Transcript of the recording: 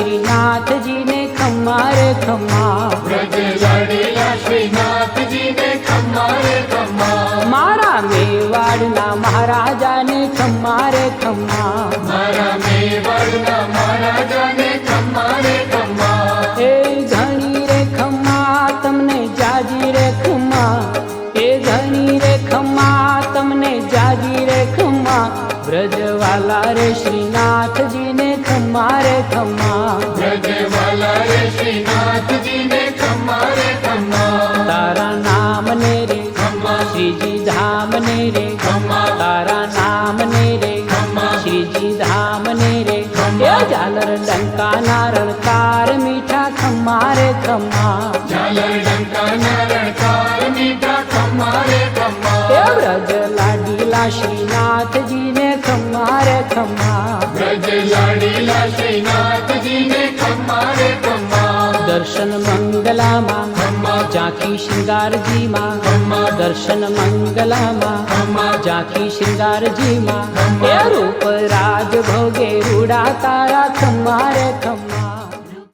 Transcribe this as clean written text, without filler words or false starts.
श्रीनाथ जी ने खम्मा रे खम्मा। व्रज लाडेला श्रीनाथ जी ने खम्मा रे खम्मा। मारा मेवाड़ना महाराजा ने खम्मा रे खम्मा। मारा मेवाड़ना महाराजा ने खम्मा रे खम्मा। ए घणी रे खम्मा तमने जाजी रे खम्मा। ए घणी रे खम्मा तमने जाजी रे खम्मा। ब्रजवाला रे श्रीनाथ जी ने खम्मा रे खम्मा। ब्रजवाला रे श्रीनाथ जी ने खम्मा रे खम्मा। तारा नाम ने रे खम्मा। श्री जी धाम ने रे खम्मा। तारा नाम ने रे खम्मा। श्री जी धाम ने रे खम्मा। ए झालर डंका नारळ कार मीठा खम्मा रे खम्मा। झालर डंका नारळ कार मीठा खम्मा रे खम्मा। ए ब्रज लाडीला श्रीनाथ जी ने खम्मा रे खम्मा। ब्रज लाडीला श्रीनाथ जी ने खम्मा रे खम्मा। दर्शन मंगला माँ खम्मा। झांकी श्रृंगार जी माँ। खम्मा। दर्शन मंगला माँ खम्मा। झांकी श्रृंगार जी माँ। खम्मा। ए रूप राज भोगे रूड़ा तारा खम्मा रे खम्मा।